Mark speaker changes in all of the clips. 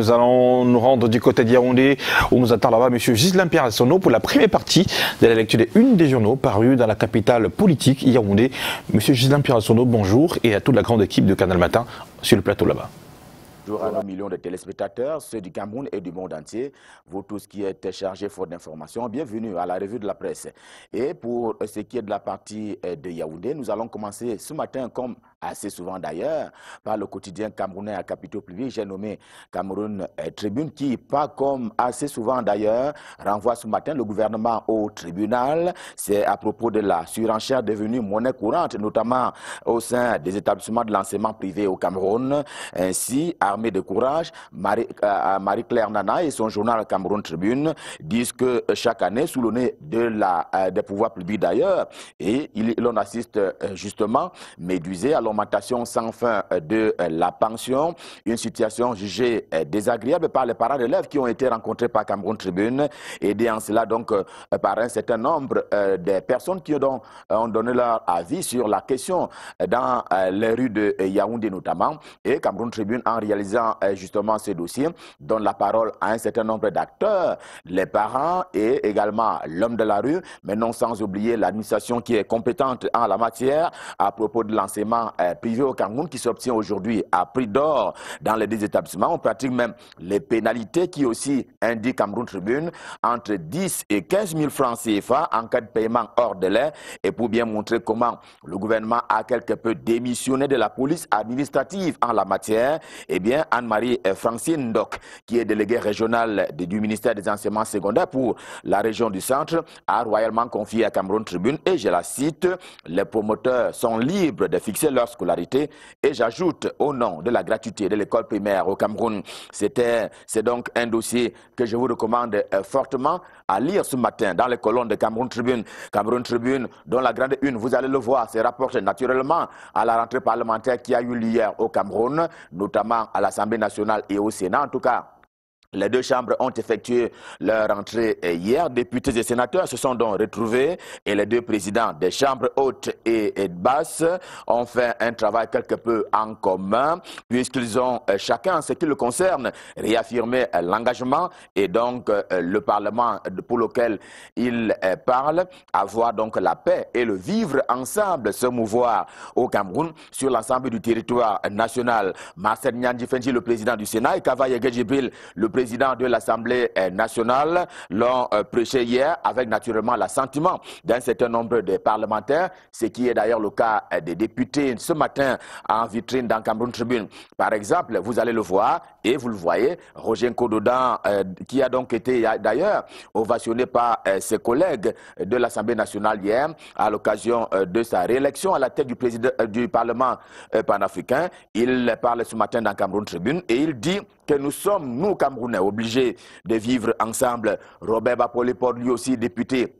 Speaker 1: Nous allons nous rendre du côté de Yaoundé où nous attend là-bas M. Ghislain Pierre-Sonneau pour la première partie de la lecture des unes des journaux parus dans la capitale politique Yaoundé. M. Ghislain Pierre-Sonneau, bonjour, et à toute la grande équipe de Canal Matin sur le plateau là-bas.
Speaker 2: Bonjour à nos millions de téléspectateurs, ceux du Cameroun et du monde entier, vous tous qui êtes chargés faute d'informations, bienvenue à la revue de la presse. Et pour ce qui est de la partie de Yaoundé, nous allons commencer ce matin, comme assez souvent d'ailleurs, par le quotidien camerounais à capitaux publics, j'ai nommé Cameroun Tribune, qui, pas comme assez souvent d'ailleurs, renvoie ce matin le gouvernement au tribunal. C'est à propos de la surenchère devenue monnaie courante, notamment au sein des établissements de l'enseignement privé au Cameroun. Ainsi, armée de courage, Marie-Claire Nana et son journal Cameroun Tribune disent que chaque année, sous le nez des pouvoirs publics d'ailleurs, et l'on assiste justement médusé à l'augmentation sans fin de la pension, une situation jugée désagréable par les parents d'élèves qui ont été rencontrés par Cameroun Tribune, aidés en cela donc par un certain nombre de personnes qui ont donné leur avis sur la question dans les rues de Yaoundé notamment, et Cameroun Tribune en réalisant justement ce dossier donne la parole à un certain nombre d'acteurs, les parents et également l'homme de la rue, mais non sans oublier l'administration qui est compétente en la matière à propos de l'enseignement privé au Cameroun qui s'obtient aujourd'hui à prix d'or dans les deux établissements. On pratique même les pénalités qui aussi indiquent Cameroun Tribune entre 10 et 15 000 francs CFA en cas de paiement hors délai, et pour bien montrer comment le gouvernement a quelque peu démissionné de la police administrative en la matière, eh bien, Anne-Marie Francine Ndok, qui est déléguée régionale du ministère des enseignements secondaires pour la région du centre, a royalement confié à Cameroun Tribune, et je la cite, les promoteurs sont libres de fixer leur scolarité, et j'ajoute au nom de la gratuité de l'école primaire au Cameroun. C'est donc un dossier que je vous recommande fortement à lire ce matin dans les colonnes de Cameroun Tribune. Cameroun Tribune, dont la grande une, vous allez le voir, se rapporte naturellement à la rentrée parlementaire qui a eu lieu hier au Cameroun, notamment à l'Assemblée nationale et au Sénat. En tout cas, les deux chambres ont effectué leur entrée hier. Députés et sénateurs se sont donc retrouvés et les deux présidents des chambres hautes et basses ont fait un travail quelque peu en commun puisqu'ils ont chacun, en ce qui le concerne, réaffirmé l'engagement et donc le Parlement pour lequel ils parlent, avoir donc la paix et le vivre ensemble, se mouvoir au Cameroun sur l'ensemble du territoire national. Marcel Nyandi Fenji, le président du Sénat, et Kava Yegue Djibril, le président de l'Assemblée nationale, l'ont prêché hier avec naturellement l'assentiment d'un certain nombre de parlementaires, ce qui est d'ailleurs le cas des députés ce matin en vitrine dans Cameroun Tribune. Par exemple, vous allez le voir et vous le voyez, Roger Nkododan, qui a donc été d'ailleurs ovationné par ses collègues de l'Assemblée nationale hier à l'occasion de sa réélection à la tête du Parlement panafricain. Il parle ce matin dans Cameroun Tribune et il dit que nous sommes, nous Camerounais, obligés de vivre ensemble. Robert Bapolipor, lui aussi député,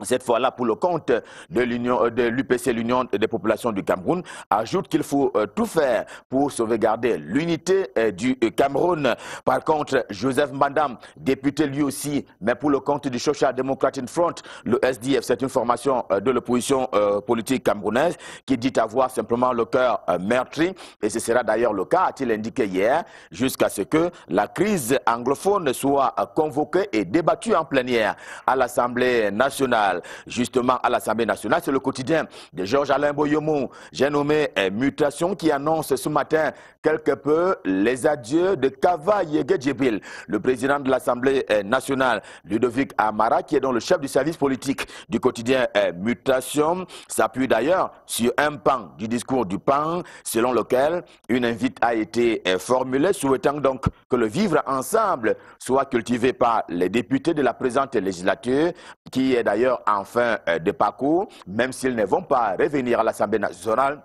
Speaker 2: cette fois-là pour le compte de l'UPC, l'Union des populations du Cameroun, ajoute qu'il faut tout faire pour sauvegarder l'unité du Cameroun. Par contre, Joseph Mbandam, député lui aussi, mais pour le compte du Social Democratic Front, le SDF, c'est une formation de l'opposition politique camerounaise, qui dit avoir simplement le cœur meurtri, et ce sera d'ailleurs le cas, a-t-il indiqué hier, jusqu'à ce que la crise anglophone soit convoquée et débattue en plénière à l'Assemblée nationale. Justement, à l'Assemblée nationale, c'est le quotidien de Georges-Alain Boyomo, j'ai nommé Mutation, qui annonce ce matin quelque peu les adieux de Kava Yegue Djibril, le président de l'Assemblée nationale. Ludovic Amara, qui est donc le chef du service politique du quotidien Mutation, s'appuie d'ailleurs sur un pan du discours du PAN, selon lequel une invite a été formulée, souhaitant donc que le vivre ensemble soit cultivé par les députés de la présente législature, qui est d'ailleurs en fin de parcours, même s'ils ne vont pas revenir à l'Assemblée nationale.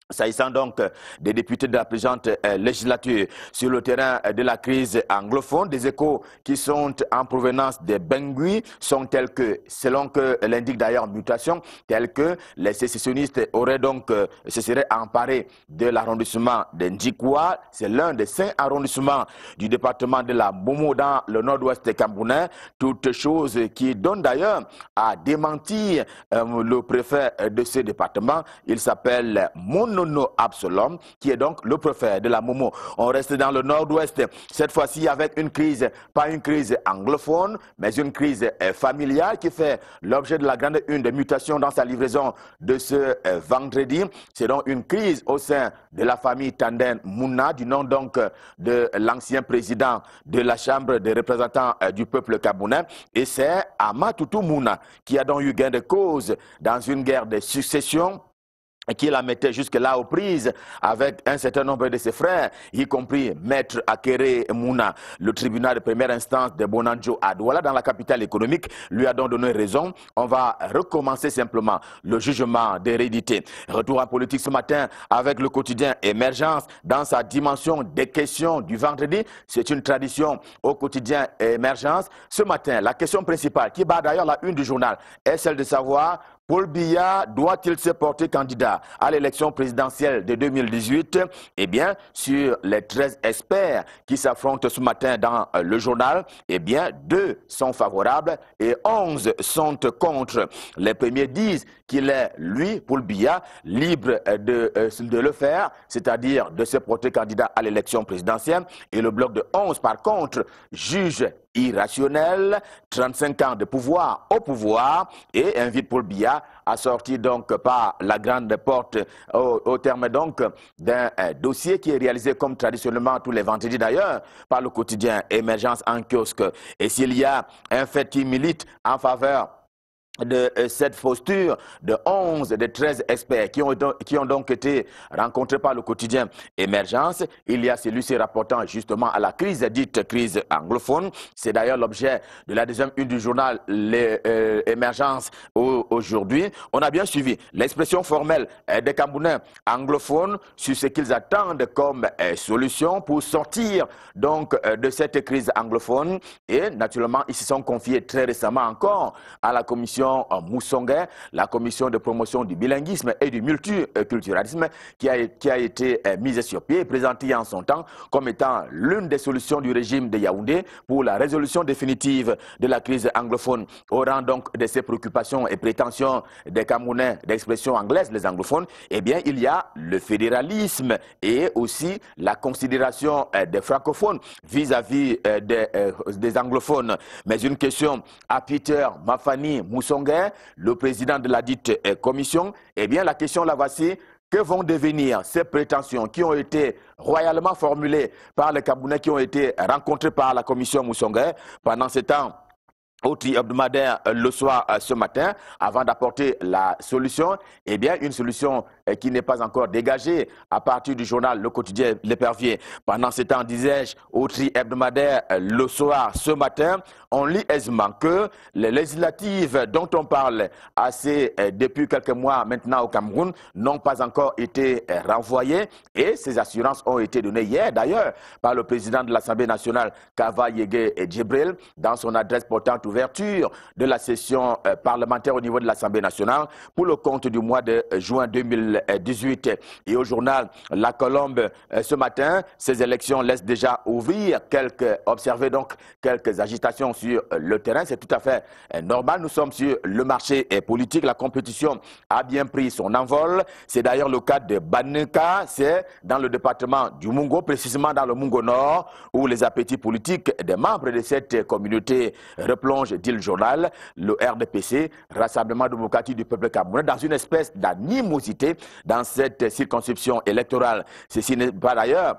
Speaker 2: S'agissant donc des députés de la présente législature sur le terrain de la crise anglophone, des échos qui sont en provenance des Bangui sont tels que, selon que l'indique d'ailleurs Mutation, tels que les sécessionnistes auraient donc se seraient emparés de l'arrondissement de Ndjikoua. C'est l'un des 5 arrondissements du département de la Momo dans le nord-ouest camerounais. Toutes choses qui donnent d'ailleurs à démentir le préfet de ce département. Il s'appelle Mono Nono Absalom, qui est donc le préfet de la Momo. On reste dans le nord-ouest, cette fois-ci avec une crise, pas une crise anglophone, mais une crise familiale qui fait l'objet de la grande une de mutation dans sa livraison de ce vendredi. C'est donc une crise au sein de la famille Tanden Mouna, du nom donc de l'ancien président de la Chambre des représentants du peuple camerounais. Et c'est Amatoutou Mouna qui a donc eu gain de cause dans une guerre de succession qui la mettait jusque-là aux prises avec un certain nombre de ses frères, y compris Maître Akere Mouna. Le tribunal de première instance de Bonanjo à Douala, dans la capitale économique, lui a donc donné raison. On va recommencer simplement le jugement d'hérédité. Retour en politique ce matin avec le quotidien Émergence dans sa dimension des questions du vendredi. C'est une tradition au quotidien Émergence. Ce matin, la question principale, qui bat d'ailleurs la une du journal, est celle de savoir Paul Biya doit-il se porter candidat à l'élection présidentielle de 2018? Eh bien, sur les 13 experts qui s'affrontent ce matin dans le journal, eh bien, 2 sont favorables et 11 sont contre. Les premiers disent qu'il est, lui, Paul Biya, libre de le faire, c'est-à-dire de se porter candidat à l'élection présidentielle. Et le bloc de 11, par contre, juge irrationnel, 35 ans de pouvoir au pouvoir, et invite Paul Biya à sortir donc par la grande porte au terme donc d'un dossier qui est réalisé comme traditionnellement tous les vendredis d'ailleurs par le quotidien Émergence en kiosque. Et s'il y a un fait qui milite en faveur de cette posture de 11 des 13 experts qui ont donc été rencontrés par le quotidien Émergence, il y a celui-ci rapportant justement à la crise dite crise anglophone. C'est d'ailleurs l'objet de la deuxième une du journal Émergence aujourd'hui. On a bien suivi l'expression formelle des Camerounais anglophones sur ce qu'ils attendent comme solution pour sortir donc de cette crise anglophone. Et naturellement, ils se sont confiés très récemment encore à la commission Moussongué, la commission de promotion du bilinguisme et du multiculturalisme qui a été mise sur pied et présentée en son temps comme étant l'une des solutions du régime de Yaoundé pour la résolution définitive de la crise anglophone. Au rang donc de ces préoccupations et prétentions des Camerounais d'expression anglaise, les anglophones, eh bien il y a le fédéralisme et aussi la considération des francophones vis-à-vis des anglophones. Mais une question à Peter Mafani Moussongué, le président de la dite commission, eh bien la question la voici. Que vont devenir ces prétentions qui ont été royalement formulées par les Camerounais, qui ont été rencontrés par la commission Moussongué pendant ce temps au tri hebdomadaire le soir ce matin, avant d'apporter la solution, eh bien une solution qui n'est pas encore dégagée à partir du journal Le Quotidien L'Épervier. Pendant ce temps, disais-je, au tri hebdomadaire le soir ce matin, on lit aisément que les législatives dont on parle assez depuis quelques mois maintenant au Cameroun n'ont pas encore été renvoyées et ces assurances ont été données hier d'ailleurs par le président de l'Assemblée nationale, Kava Yégué Djibril, dans son adresse portant ouverture de la session parlementaire au niveau de l'Assemblée nationale pour le compte du mois de juin 2018. Et au journal La Colombe ce matin, ces élections laissent déjà observer donc quelques agitations sur le terrain. C'est tout à fait normal. Nous sommes sur le marché politique. La compétition a bien pris son envol. C'est d'ailleurs le cas de Baneka. C'est dans le département du Mungo, précisément dans le Mungo Nord, où les appétits politiques des membres de cette communauté replongent, dit le journal, le RDPC, Rassemblement démocratique du peuple camerounais, dans une espèce d'animosité dans cette circonscription électorale. Ceci n'est pas d'ailleurs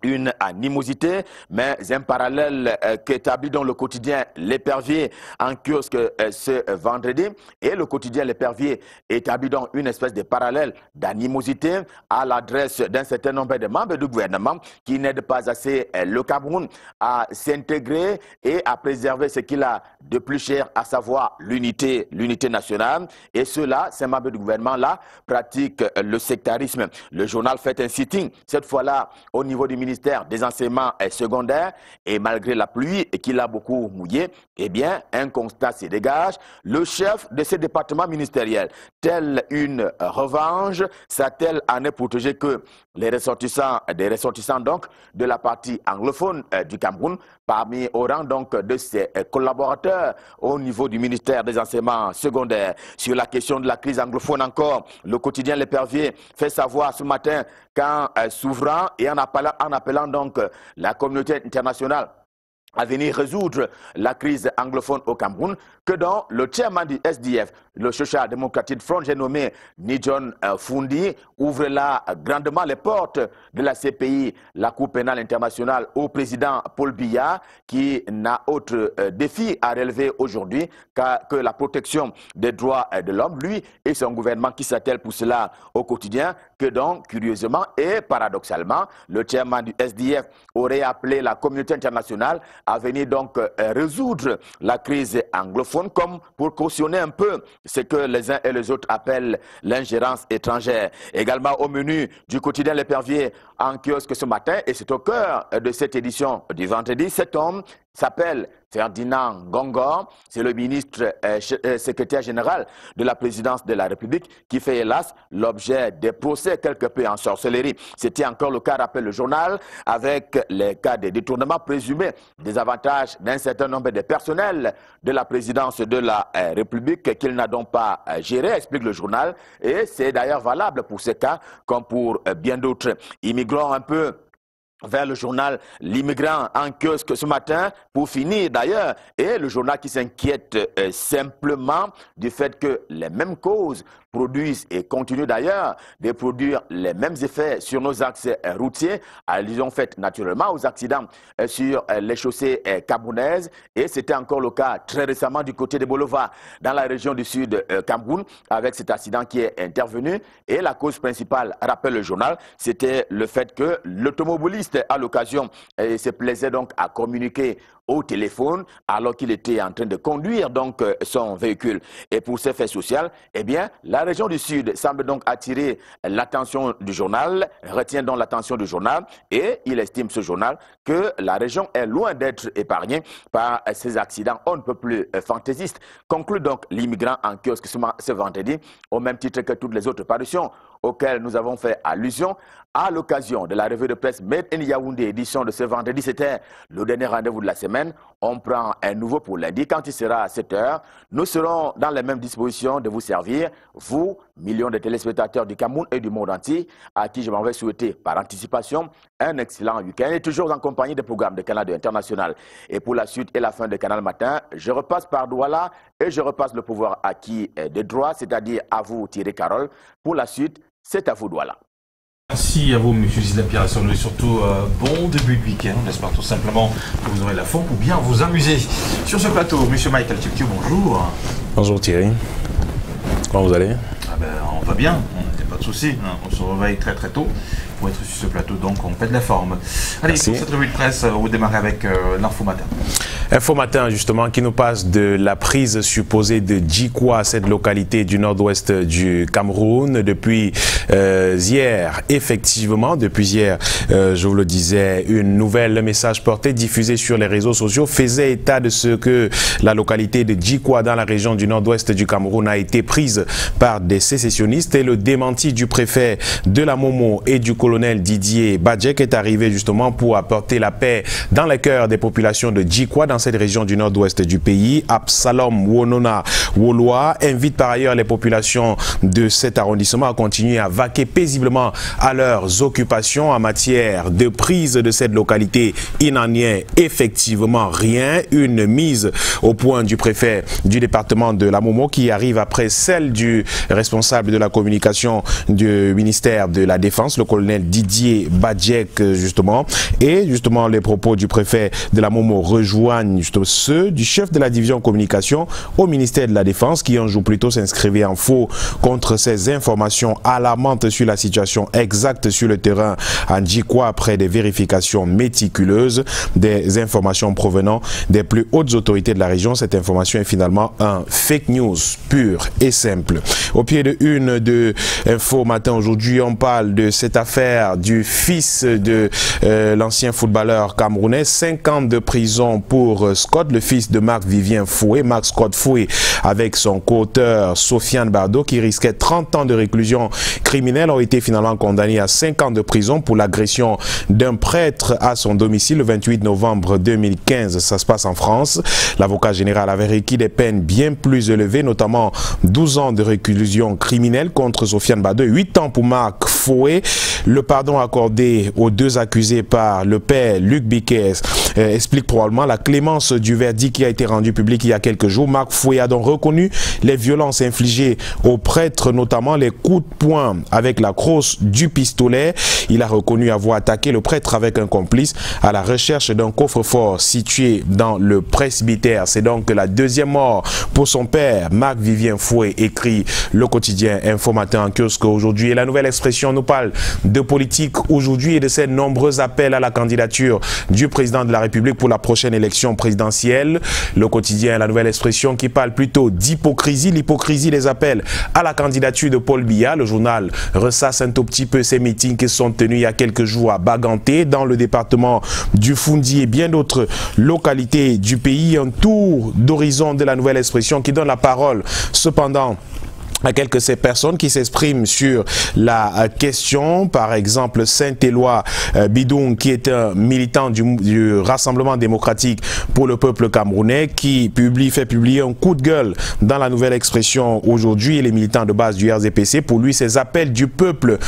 Speaker 2: une animosité, mais un parallèle qu'établit dans le quotidien L'Épervier en kiosque ce vendredi. Et le quotidien L'Épervier établit donc une espèce de parallèle d'animosité à l'adresse d'un certain nombre de membres du gouvernement qui n'aident pas assez le Cameroun à s'intégrer et à préserver ce qu'il a de plus cher, à savoir l'unité nationale. Et ceux-là, ces membres du gouvernement-là, pratiquent le sectarisme. Le journal fait un sitting, cette fois-là au niveau du ministère ministère des enseignements secondaires et malgré la pluie qu'il a beaucoup mouillé, eh bien, un constat se dégage. Le chef de ce département ministériel, telle une revanche, s'attelle à ne protéger que les ressortissants donc de la partie anglophone du Cameroun, parmi au rang donc de ses collaborateurs au niveau du ministère des enseignements secondaires. Sur la question de la crise anglophone encore, le quotidien L'Épervier fait savoir ce matin qu'en s'ouvrant et en appelant donc la communauté internationale à venir résoudre la crise anglophone au Cameroun, que dans le chairman du SDF, le Social Democratic Front, j'ai nommé Nidjon Fundi, ouvre là grandement les portes de la CPI, la Cour pénale internationale, au président Paul Biya, qui n'a autre défi à relever aujourd'hui que la protection des droits de l'homme, lui et son gouvernement qui s'attelle pour cela au quotidien, que donc, curieusement et paradoxalement, le chairman du SDF aurait appelé la communauté internationale à venir donc résoudre la crise anglophone comme pour cautionner un peu ce que les uns et les autres appellent l'ingérence étrangère. Également au menu du quotidien L'Épervier en kiosque ce matin, et c'est au cœur de cette édition du vendredi, cet homme s'appelle Ferdinand Ngongor, c'est le ministre secrétaire général de la présidence de la République qui fait hélas l'objet des procès quelque peu en sorcellerie. C'était encore le cas, rappelle le journal, avec les cas de détournement présumés des avantages d'un certain nombre de personnels de la présidence de la République qu'il n'a donc pas géré, explique le journal, et c'est d'ailleurs valable pour ces cas comme pour bien d'autres. Immigrons un peu vers le journal L'Immigrant en kiosque ce matin, pour finir d'ailleurs, et le journal qui s'inquiète simplement du fait que les mêmes causes produisent et continuent d'ailleurs de produire les mêmes effets sur nos axes routiers, allusion faite naturellement aux accidents sur les chaussées camerounaises, et c'était encore le cas très récemment du côté de Bolova, dans la région du sud Cameroun, avec cet accident qui est intervenu, et la cause principale, rappelle le journal, c'était le fait que l'automobiliste à l'occasion se plaisait donc à communiquer au téléphone alors qu'il était en train de conduire donc son véhicule. Et pour ces faits sociaux, eh bien, la région du Sud semble donc attirer l'attention du journal, retient donc l'attention du journal, et il estime ce journal que la région est loin d'être épargnée par ces accidents on ne peut plus fantaisistes. Conclut donc L'Immigrant en kiosque ce vendredi, au même titre que toutes les autres parutions auxquelles nous avons fait allusion à l'occasion de la revue de presse Made in Yaoundé, édition de ce vendredi. C'était le dernier rendez-vous de la semaine. On prend un nouveau pour lundi. Quand il sera à 7 h, nous serons dans les mêmes dispositions de vous servir, vous, millions de téléspectateurs du Cameroun et du monde entier, à qui je m'en vais souhaiter par anticipation un excellent week-end, et toujours en compagnie des programmes de Canal 2 International. Et pour la suite et la fin de Canal Matin, je repasse par Douala et je repasse le pouvoir acquis des droits, c'est-à-dire à vous, Thierry Carole. Pour la suite, c'est à vous, Douala.
Speaker 1: Merci à vous, M. Ghislain Pierre-Sonneau, et surtout bon début de week-end. On espère tout simplement que vous aurez la forme pour bien vous amuser. Sur ce plateau, M. Michael Tcheptio, bonjour.
Speaker 3: Bonjour Thierry. Comment vous allez?
Speaker 1: On va bien, il n'y a pas de souci. On se réveille très très tôt pour être sur ce plateau, donc on fait de la forme. Allez,
Speaker 3: merci.
Speaker 1: Pour cette revue de presse, vous démarrez avec l'Info Matin.
Speaker 3: Info Matin, justement, qui nous passe de la prise supposée de Djikwa, cette localité du nord-ouest du Cameroun. Depuis hier, effectivement, depuis hier, je vous le disais, une nouvelle message porté, diffusé sur les réseaux sociaux, faisait état de ce que la localité de Djikwa, dans la région du nord-ouest du Cameroun, a été prise par des sécessionnistes, et le démenti du préfet de la Momo et du colonel Didier Badjek est arrivé justement pour apporter la paix dans les cœurs des populations de Djikwa, dans cette région du nord-ouest du pays. Absalom Wonona Woloa invite par ailleurs les populations de cet arrondissement à continuer à vaquer paisiblement à leurs occupations. En matière de prise de cette localité, il n'en est effectivement rien. Une mise au point du préfet du département de la Momo qui arrive après celle du responsable de la communication du ministère de la Défense, le colonel Didier Badjek, justement. Et justement, les propos du préfet de la Momo rejoignent rejoignent ceux du chef de la division communication au ministère de la Défense qui un jour plus tôt s'inscrivait en faux contre ces informations alarmantes sur la situation exacte sur le terrain à Djikwa après des vérifications méticuleuses des informations provenant des plus hautes autorités de la région. Cette information est finalement un fake news pur et simple. Au pied de une de Info Matin aujourd'hui, on parle de cette affaire du fils de l'ancien footballeur camerounais. 5 ans de prison pour Scott, le fils de Marc-Vivien Foué, Marc Scott Foué, avec son co-auteur Sofiane Bardo, qui risquait 30 ans de réclusion criminelle, ont été finalement condamnés à 5 ans de prison pour l'agression d'un prêtre à son domicile le 28 novembre 2015. Ça se passe en France. L'avocat général avait requis des peines bien plus élevées, notamment 12 ans de réclusion criminelle contre Sofiane Bardo, 8 ans pour Marc Foué. Le pardon accordé aux deux accusés par le père Luc Biquet explique probablement la clémence du verdict qui a été rendu public il y a quelques jours. Marc Foué a donc reconnu les violences infligées au prêtre, notamment les coups de poing avec la crosse du pistolet. Il a reconnu avoir attaqué le prêtre avec un complice à la recherche d'un coffre-fort situé dans le presbytère. C'est donc la deuxième mort pour son père, Marc-Vivien Foué, écrit le quotidien Info Matin en kiosque aujourd'hui. Et la Nouvelle Expression nous parle de politique aujourd'hui et de ces nombreux appels à la candidature du président de la République pour la prochaine élection présidentielle. Le quotidien La Nouvelle Expression qui parle plutôt d'hypocrisie, l'hypocrisie des appels à la candidature de Paul Biya. Le journal ressasse un tout petit peu ces meetings qui sont tenus il y a quelques jours à Baganté, dans le département du Foundi et bien d'autres localités du pays. Un tour d'horizon de La Nouvelle Expression qui donne la parole cependant à quelques ces personnes qui s'expriment sur la question. Par exemple, Saint-Éloi Bidoung, qui est un militant du Rassemblement démocratique pour le peuple camerounais, qui fait publier un coup de gueule dans La Nouvelle Expression aujourd'hui. Et les militants de base du RDPC, pour lui, ces appels du peuple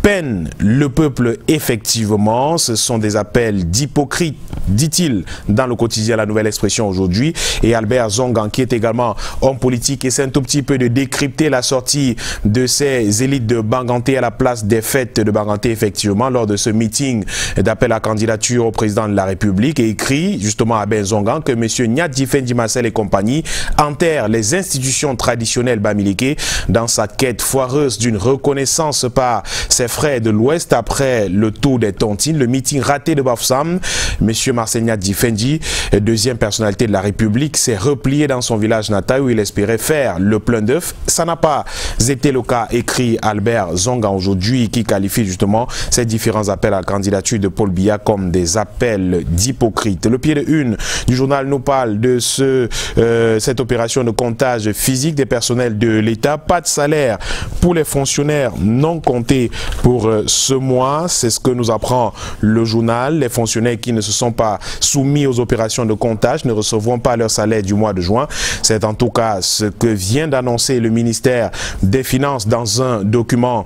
Speaker 3: peinent le peuple effectivement. Ce sont des appels d'hypocrites, dit-il dans le quotidien La Nouvelle Expression aujourd'hui. Et Albert Zongan, qui est également homme politique, essaie un tout petit peu de décrypter la sortie de ces élites de Baganté à la place des fêtes de Baganté, effectivement, lors de ce meeting d'appel à candidature au président de la République, et écrit justement à Benzongan que M. Nyadi Fendi Marcel et compagnie enterrent les institutions traditionnelles bamileke dans sa quête foireuse d'une reconnaissance par ses frères de l'Ouest après le tour des tontines, le meeting raté de Bafoussam. M. Marcel Nyadi Fendi, deuxième personnalité de la République, s'est replié dans son village natal où il espérait faire le plein d'œufs. Ça n'a pas été le cas, écrit Albert Zongan aujourd'hui, qui qualifie justement ces différents appels à la candidature de Paul Biya comme des appels d'hypocrites. Le pied de une du journal nous parle de cette opération de comptage physique des personnels de l'État. Pas de salaire pour les fonctionnaires non comptés pour ce mois. C'est ce que nous apprend le journal. Les fonctionnaires qui ne se sont pas soumis aux opérations de comptage ne recevront pas leur salaire du mois de juin. C'est en tout cas ce que vient d'annoncer le ministère des Finances dans un document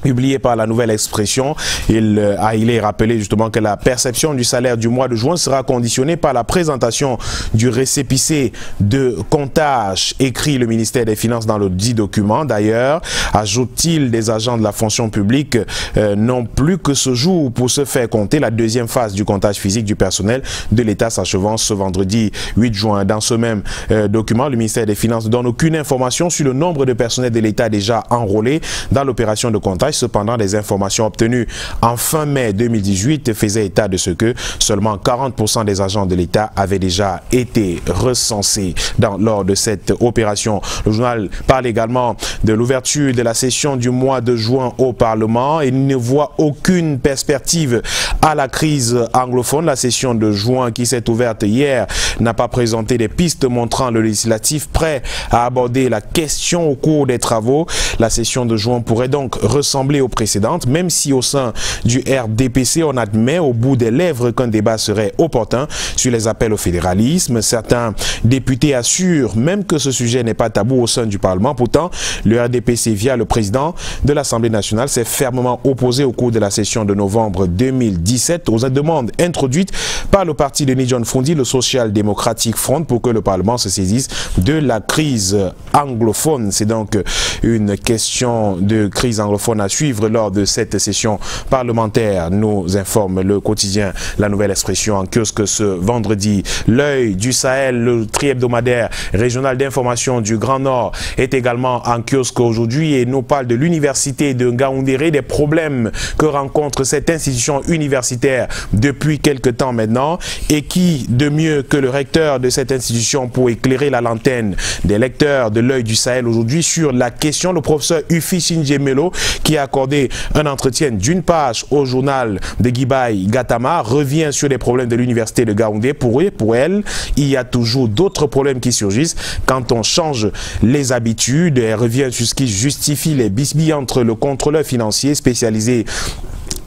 Speaker 3: publié par La Nouvelle Expression. Il est rappelé justement que la perception du salaire du mois de juin sera conditionnée par la présentation du récépissé de comptage, écrit le ministère des Finances dans le dit document. D'ailleurs, ajoute-t-il, des agents de la fonction publique n'ont plus que ce jour pour se faire compter. La deuxième phase du comptage physique du personnel de l'État s'achevant ce vendredi 8 juin. Dans ce même document, le ministère des Finances ne donne aucune information sur le nombre de personnels de l'État déjà enrôlés dans l'opération de comptage. Cependant, les informations obtenues en fin mai 2018 faisaient état de ce que seulement 40% des agents de l'État avaient déjà été recensés lors de cette opération. Le journal parle également de l'ouverture de la session du mois de juin au Parlement et ne voit aucune perspective à la crise anglophone. La session de juin qui s'est ouverte hier n'a pas présenté des pistes montrant le législatif prêt à aborder la question au cours des travaux. La session de juin pourrait donc ressembler aux précédentes, même si au sein du RDPC, on admet au bout des lèvres qu'un débat serait opportun sur les appels au fédéralisme. Certains députés assurent même que ce sujet n'est pas tabou au sein du Parlement. Pourtant, le RDPC, via le président de l'Assemblée nationale, s'est fermement opposé au cours de la session de novembre 2017 aux demandes introduites par le parti de John Fundi, le Social Democratic Front, pour que le Parlement se saisisse de la crise anglophone. C'est donc une question de crise anglophone à suivre lors de cette session parlementaire, nous informe le quotidien La Nouvelle Expression en kiosque ce vendredi. L'œil du Sahel, le tri-hebdomadaire régional d'information du Grand Nord, est également en kiosque aujourd'hui et nous parle de l'université de Ngaoundéré, des problèmes que rencontre cette institution universitaire depuis quelque temps maintenant, et qui de mieux que le recteur de cette institution pour éclairer la lanterne des lecteurs de l'œil du Sahel aujourd'hui sur la question. Le professeur Ufi Shinje Melo, qui a accordé un entretien d'une page au journal de Gibai Gatama, revient sur les problèmes de l'université de Ngaoundé. Pour elle, il y a toujours d'autres problèmes qui surgissent quand on change les habitudes. Elle revient sur ce qui justifie les bisbilles entre le contrôleur financier spécialisé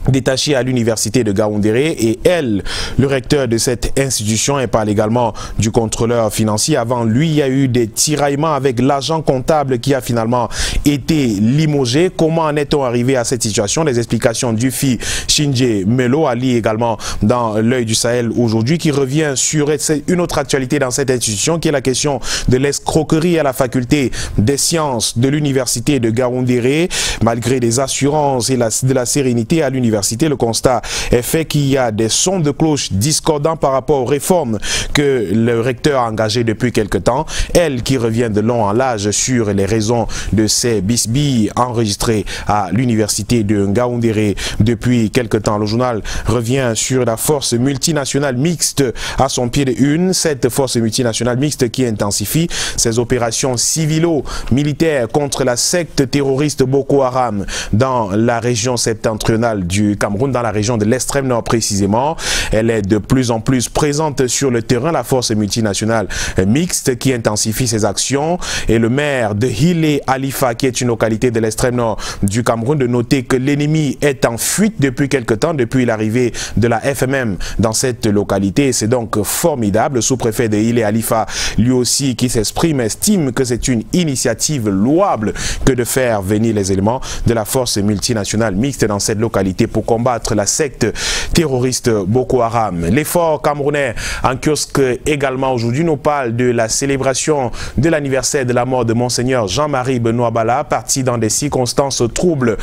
Speaker 3: détaché à l'université de Ngaoundéré et elle, le recteur de cette institution. Elle parle également du contrôleur financier. Avant lui, il y a eu des tiraillements avec l'agent comptable qui a finalement été limogé. Comment en est-on arrivé à cette situation? Les explications du Ufi Shinje Melo, Ali également dans l'œil du Sahel aujourd'hui, qui revient sur une autre actualité dans cette institution, qui est la question de l'escroquerie à la faculté des sciences de l'université de Ngaoundéré. Malgré des assurances et de la sérénité à l'université, le constat est fait qu'il y a des sons de cloche discordants par rapport aux réformes que le recteur a engagées depuis quelque temps. Elle qui revient de long en large sur les raisons de ces bisbilles enregistrées à l'université de Ngaoundéré depuis quelque temps. Le journal revient sur la force multinationale mixte à son pied de une. Cette force multinationale mixte qui intensifie ses opérations civilo-militaires contre la secte terroriste Boko Haram dans la région septentrionale du Cameroun, dans la région de l'extrême nord précisément. Elle est de plus en plus présente sur le terrain, la force multinationale mixte qui intensifie ses actions. Et le maire de Hile Alifa, qui est une localité de l'extrême nord du Cameroun, de noter que l'ennemi est en fuite depuis quelque temps, depuis l'arrivée de la FMM dans cette localité. C'est donc formidable. Le sous-préfet de Hile Alifa, lui aussi, qui s'exprime, estime que c'est une initiative louable que de faire venir les éléments de la force multinationale mixte dans cette localité pour combattre la secte terroriste Boko Haram. L'effort camerounais en kiosque également aujourd'hui nous parle de la célébration de l'anniversaire de la mort de Monseigneur Jean-Marie Benoît Bala, parti dans des circonstances troubles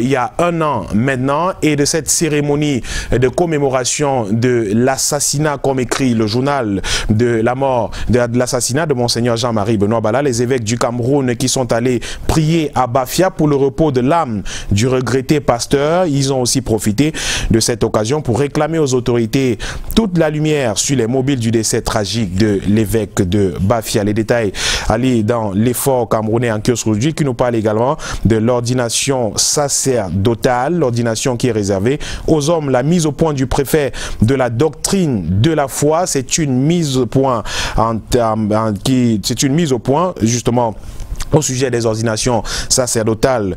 Speaker 3: il y a un an maintenant, et de cette cérémonie de commémoration de l'assassinat, comme écrit le journal, de la mort, de l'assassinat de Monseigneur Jean-Marie Benoît Bala. Les évêques du Cameroun qui sont allés prier à Bafia pour le repos de l'âme du regretté pasteur, ils ont aussi profité de cette occasion pour réclamer aux autorités toute la lumière sur les mobiles du décès tragique de l'évêque de Bafia. Les détails allés dans l'effort camerounais en kiosque aujourd'hui, qui nous parle également de l'ordination sacerdotale, l'ordination qui est réservée aux hommes. La mise au point du préfet de la doctrine de la foi, c'est une mise au point justement au sujet des ordinations sacerdotales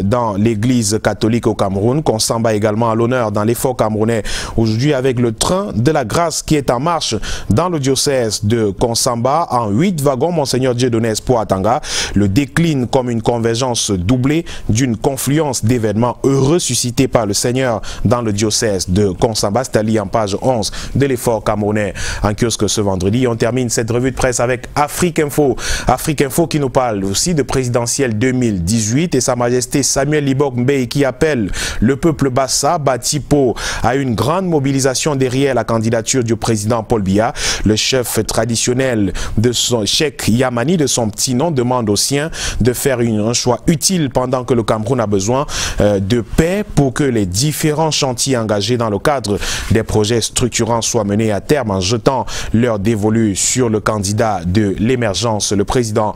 Speaker 3: dans l'église catholique au Cameroun, qu'on s'en bat également à l'honneur dans l'effort camerounais aujourd'hui, avec le train de la grâce qui est en marche dans le diocèse de Konsamba en 8 wagons. Monseigneur Dieudonné Espoir Atanga le décline comme une convergence doublée d'une confluence d'événements heureux suscités par le Seigneur dans le diocèse de Konsamba. C'est en page 11 de l'effort camerounais en kiosque ce vendredi. Et on termine cette revue de presse avec Afrique Info. Afrique Info qui nous parle aussi de présidentielle 2018 et Sa Majesté Samuel Libok Mbey qui appelle le peuple Bassa, Batipo, à une grande mobilisation derrière la candidature du président Paul Biya. Le chef traditionnel de son Cheikh Yamani, de son petit nom, demande aux siens de faire un choix utile pendant que le Cameroun a besoin de paix pour que les différents chantiers engagés dans le cadre des projets structurants soient menés à terme, en jetant leur dévolu sur le candidat de l'émergence, le président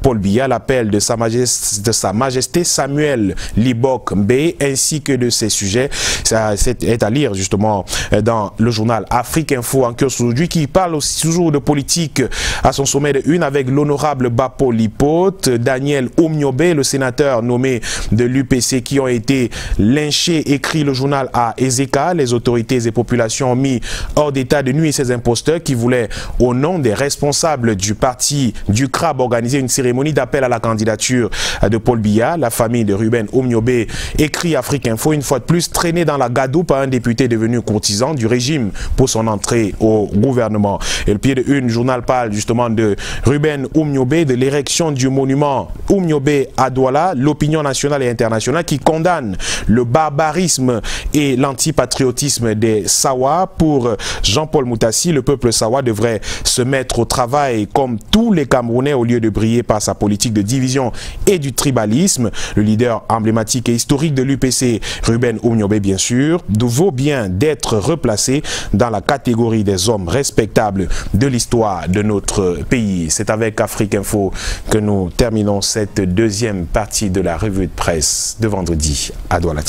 Speaker 3: Paul Biya. L'appel de Sa Majesté Samuel Libok Mbey ainsi que de ses sujets, ça est à lire justement dans le journal Afrique Info en kiosque aujourd'hui, qui parle aussi toujours de politique à son sommet de une avec l'honorable Bapo Lipote, Daniel Omniobe, le sénateur nommé de l'UPC, qui ont été lynchés, écrit le journal à Ezeka. Les autorités et populations ont mis hors d'état de nuire ces imposteurs qui voulaient, au nom des responsables du parti du crabe, organiser une cérémonie d'appel à la candidature de Paul Biya. La famille de Ruben Oumniobé écrit Afrique Info, une fois de plus traîné dans la gadoue par un député devenu courtisan du régime pour son entrée au gouvernement. Et le pied de une, journal parle justement de Ruben Oumniobé, de l'érection du monument Oumniobé à Douala. L'opinion nationale et internationale qui condamne le barbarisme et l'antipatriotisme des Sawa. Pour Jean-Paul Moutassi, le peuple Sawa devrait se mettre au travail comme tous les Camerounais au lieu de briller par sa politique de division et du tribalisme. Le leader emblématique et historique de l'UPC, Ruben Oumniobé bien sûr, vaut bien d'être replacé dans la catégorie des hommes respectables de l'histoire de notre pays. C'est avec Afrique Info que nous terminons cette deuxième partie de la revue de presse de vendredi à Douala.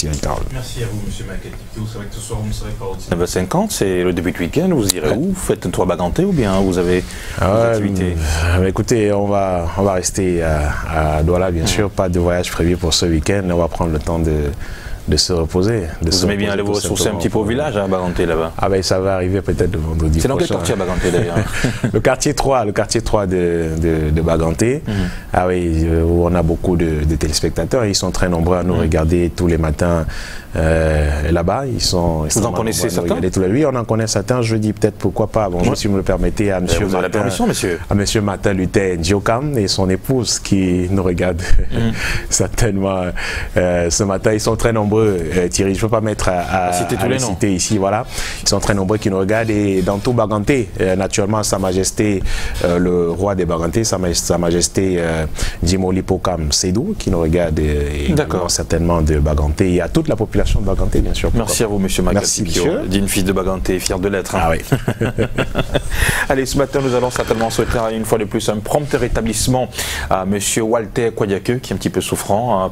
Speaker 1: Merci à vous, M. Michael. Vous savez que ce soir, vous ne serez pas au 19h50, c'est le début de week-end. Vous irez où? Vous faites un tour à Baganté ou bien vous avez des activités?
Speaker 3: Écoutez, on va rester à Douala, bien sûr. Pas de voyage prévu pour ce week-end. On va prendre le temps de se reposer.
Speaker 1: Vous aimez bien aller vous ressourcer un petit peu au village, à Baganté, là-bas?
Speaker 3: Ah ben ça va arriver peut-être le vendredi prochain.
Speaker 1: C'est dans quel quartier à Baganté, d'ailleurs?
Speaker 3: Le quartier 3 de Baganté. Ah oui, où on a beaucoup de téléspectateurs. Ils sont très nombreux à nous regarder tous les matins là-bas. Vous
Speaker 1: en connaissez certains?
Speaker 3: Oui, on en connaît certains. Je dis peut-être pourquoi pas, bon, si vous me le permettez, à monsieur Martin Luther Ndiokam et son épouse qui nous regardent certainement ce matin. Ils sont très nombreux. Thierry, je ne peux pas mettre à citer ici, voilà. Ils sont très nombreux qui nous regardent et dans tout Baganté, naturellement, Sa Majesté, le roi des Baganté, Sa Majesté Djimoli Pokam Sédou, qui nous regarde également certainement de Baganté et à toute la population de Baganté, bien sûr.
Speaker 1: Merci à vous, monsieur Michael.
Speaker 3: Merci, monsieur.
Speaker 1: Digne fils de Baganté, fier de l'être. Hein.
Speaker 3: Ah oui.
Speaker 1: Allez, ce matin, nous allons certainement souhaiter une fois de plus un prompt rétablissement à monsieur Walter Kwadiake, qui est un petit peu souffrant.